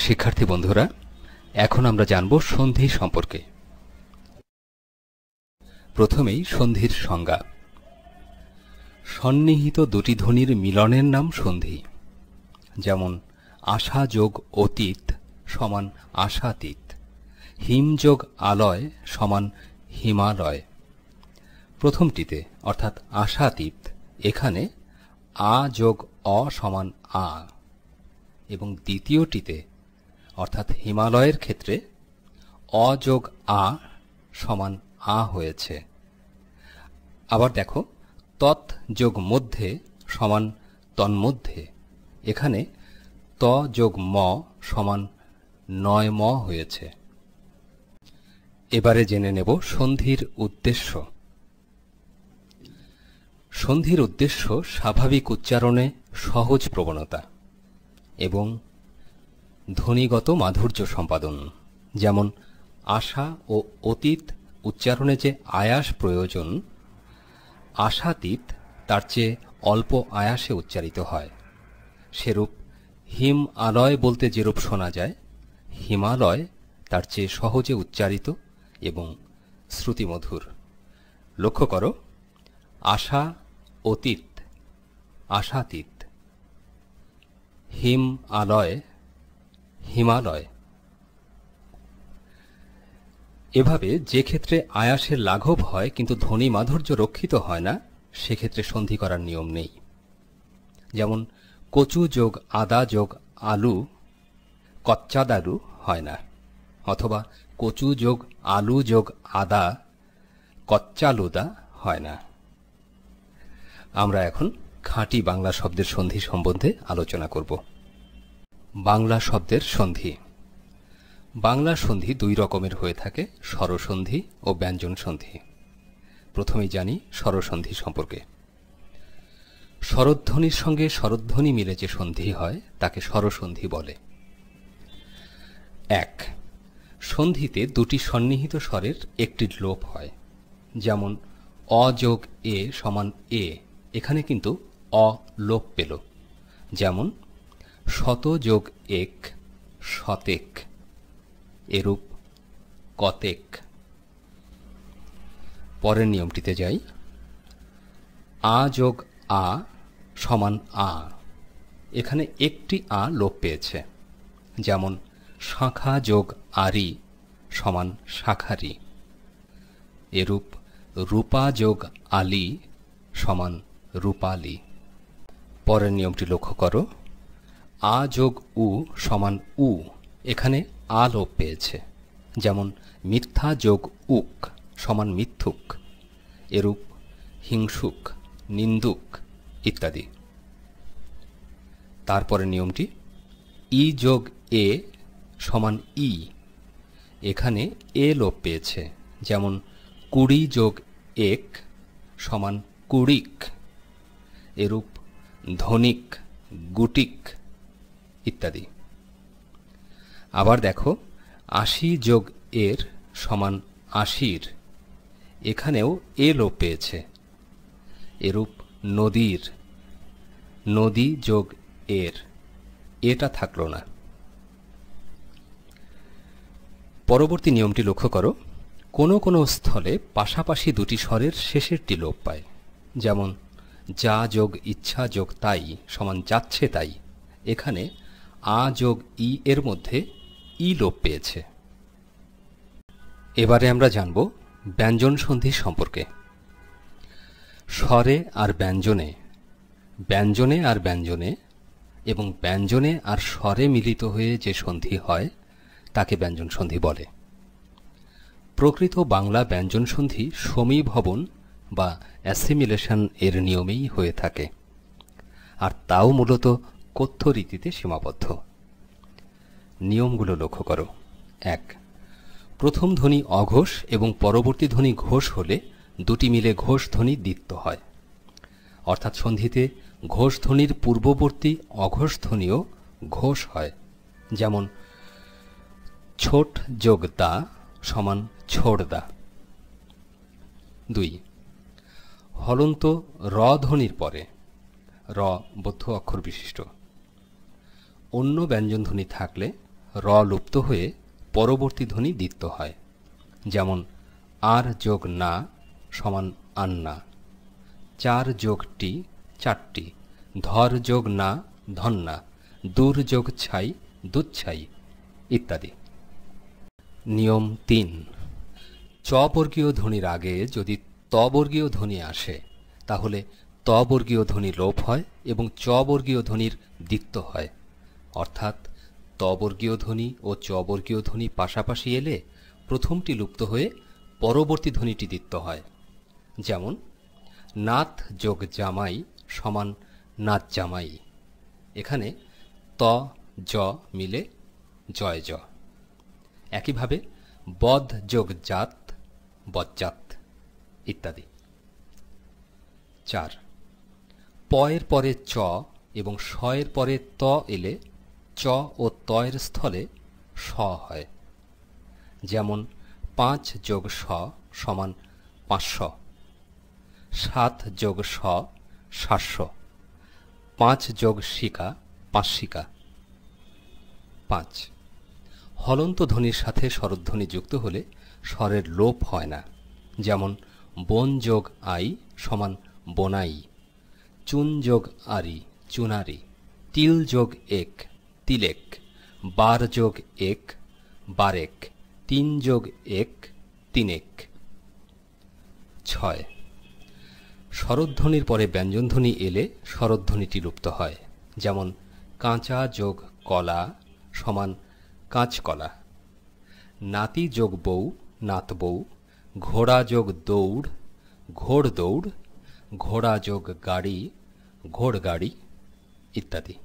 শিক্ষার্থী বন্ধুরা, এখন আমরা জানব সন্ধি সম্পর্কে। প্রথমেই সন্ধির সংজ্ঞা। সন্নিহিত দুটি ধ্বনির মিলনের নাম সন্ধি। যেমন আশা যোগ অতীত সমান আশাতীত, হিম যোগ আলয় সমান হিমালয়। প্রথমটিতে অর্থাৎ আশাতীত এখানে আ যোগ অ সমান আ, এবং দ্বিতীয়টিতে অর্থাৎ হিমালয়ের ক্ষেত্রে অ যোগ আ সমান আ হয়েছে। আবার দেখো, তৎ যোগ মধ্যে সমান তন্মধ্যে, এখানে ত যোগ ম সমান নয় ম হয়েছে। এবারে জেনে নেব সন্ধির উদ্দেশ্য। সন্ধির উদ্দেশ্য স্বাভাবিক উচ্চারণে সহজ প্রবণতা এবং ধ্বনিগত মাধুর্য সম্পাদন। যেমন আশা ও অতীত উচ্চারণে যে আয়াস প্রয়োজন, আশাতীত তার চেয়ে অল্প আয়াসে উচ্চারিত হয়। সেরূপ হিম আলয় বলতে যেরূপ শোনা যায়, হিমালয় তার চেয়ে সহজে উচ্চারিত এবং শ্রুতিমধুর। লক্ষ্য করো, আশা অতীত, আশাতীত, হিম আলয়, হিমালয়। এভাবে যে ক্ষেত্রে আয়াসের লাঘব হয় কিন্তু ধ্বনি মাধুর্য রক্ষিত হয় না, সেক্ষেত্রে সন্ধি করার নিয়ম নেই। যেমন কচু যোগ আদা যোগ আলু কচ্চাদালু হয় না, অথবা কচু যোগ আলু যোগ আদা কচ্চালুদা হয় না। আমরা এখন খাঁটি বাংলা শব্দের সন্ধি সম্বন্ধে আলোচনা করব। বাংলা শব্দের সন্ধি। বাংলা সন্ধি দুই রকমের হয়ে থাকে, স্বরসন্ধি ও ব্যঞ্জন সন্ধি। প্রথমেই জানি স্বরসন্ধি সম্পর্কে। স্বরধ্বনির সঙ্গে স্বরধ্বনি মিলে যে সন্ধি হয় তাকে স্বরসন্ধি বলে। ১. সন্ধিতে দুটি সন্নিহিত স্বরের একটি লোপ হয়। যেমন অ যোগ এ সমান এ, এখানে কিন্তু অ লোপ পেল। যেমন শত যোগ এক শতেক, এরূপ কতেক। পরের নিয়মটিতে যাই। আ যোগ আ সমান আ, এখানে একটি আ লোপ পেয়েছে। যেমন শাখা যোগ আরি সমান শাখারি, এরূপ রূপা যোগ আলি সমান রূপালি। পরের নিয়মটি লক্ষ্য করো। আ যোগ উ সমান উ, এখানে আ লোপ পেয়েছে। যেমন মিথ্যা যোগ উক সমান মিথ্যুক, এরূপ হিংসুক, নিন্দুক ইত্যাদি। তারপরে নিয়মটি ই যোগ এ সমান ই, এখানে এ লোপ পেয়েছে। যেমন কুড়ি যোগ এক সমান কুড়িক, এরূপ ধনিক, গুটিক ইত্যাদি। আবার দেখো, আশি যোগ এর সমান আশির, এখানেও এ লোপ পেয়েছে। এরূপ নদীর, নদী যোগ এর, এটা থাকল না। পরবর্তী নিয়মটি লক্ষ্য করো। কোনো কোনো স্থলে পাশাপাশি দুটি স্বরের শেষেরটি লোপ পায়। যেমন যা যোগ ইচ্ছা যোগ তাই সমান যাচ্ছে তাই, এখানে আ যোগ ই এর মধ্যে ই লোপ পেয়েছে। এবারে আমরা জানব ব্যঞ্জন সন্ধি সম্পর্কে। স্বরে আর ব্যঞ্জনে, ব্যঞ্জনে আর ব্যঞ্জনে এবং ব্যঞ্জনে আর স্বরে মিলিত হয়ে যে সন্ধি হয় তাকে ব্যঞ্জন সন্ধি বলে। প্রকৃত বাংলা ব্যঞ্জন সন্ধি সমীভবন বা অ্যাসিমিলেশন এর নিয়মেই হয়ে থাকে, আর তাও মূলত কথ্য রীতিতে সীমাবদ্ধ। নিয়মগুলো লক্ষ্য করো। ১. প্রথম ধ্বনি অঘোষ এবং পরবর্তী ধ্বনি ঘোষ হলে দুটি মিলে ঘোষ ধ্বনি দ্বিত্ব হয়, অর্থাৎ সন্ধিতে ঘোষ ধ্বনির পূর্ববর্তী অঘোষ ধ্বনিও ঘোষ হয়। যেমন ছোট যোগ দা সমান ছোড়দা। ২. হলন্ত র ধ্বনির পরে, র বদ্ধ অক্ষর বিশিষ্ট, অন্য ব্যঞ্জনধ্বনি থাকলে র লুপ্ত হয়ে পরবর্তী ধ্বনি দ্বিত্ব হয়। যেমন আর যোগ না সমান আন্না, চার যোগ টি চারটি, ধর যোগ না ধন্না, দূর যোগ ছাই দুচ্ছাই ইত্যাদি। নিয়ম ৩। চ বর্গীয় ধ্বনির আগে যদি ত বর্গীয় ধ্বনি আসে তাহলে ত বর্গীয় ধ্বনি লোপ হয় এবং চ বর্গীয় ধ্বনির দ্বিত্ব হয়। অর্থাৎ ত বর্গীয় ধ্বনি ও চ বর্গীয় ধ্বনি পাশাপাশি এলে প্রথমটি লুপ্ত হয়ে পরবর্তী ধ্বনিটি দ্বিত্ব হয়। যেমন নাথ যোগ জামাই সমান নাচ জামাই, এখানে ত জ মিলে জয় জ। একইভাবে বদ যোগ জাত বজ্জাত ইত্যাদি। ৪। প এর পরে চ এবং স এর পরে ত এলে চ ও ত এর স্থলে স হয়। যেমন ৫ যোগ স সমান ৫০০, ৭ যোগ স ৭০০, ৫ যোগ শিকা ৫শিকা। ৫। হলন্ত ধ্বনির সাথে স্বরধ্বনি যুক্ত হলে স্বরের লোপ হয় না। যেমন বন যোগ আই সমান বনাই, চুন যোগ আরি চুনারি, তিল যোগ এক তিলেক, বার যোগ এক বারেক, তিন যোগ এক তিনেক। ৬। স্বরধ্বনির পরে ব্যঞ্জনধ্বনি এলে স্বরধ্বনিটি লুপ্ত হয়। যেমন কাঁচা যোগ কলা সমান কাঁচকলা, নাতি যোগ বউ নাত বউ, ঘোড়া যোগ দৌড় ঘোড় দৌড়, ঘোড়া যোগ গাড়ি ঘোড় গাড়ি ইত্যাদি।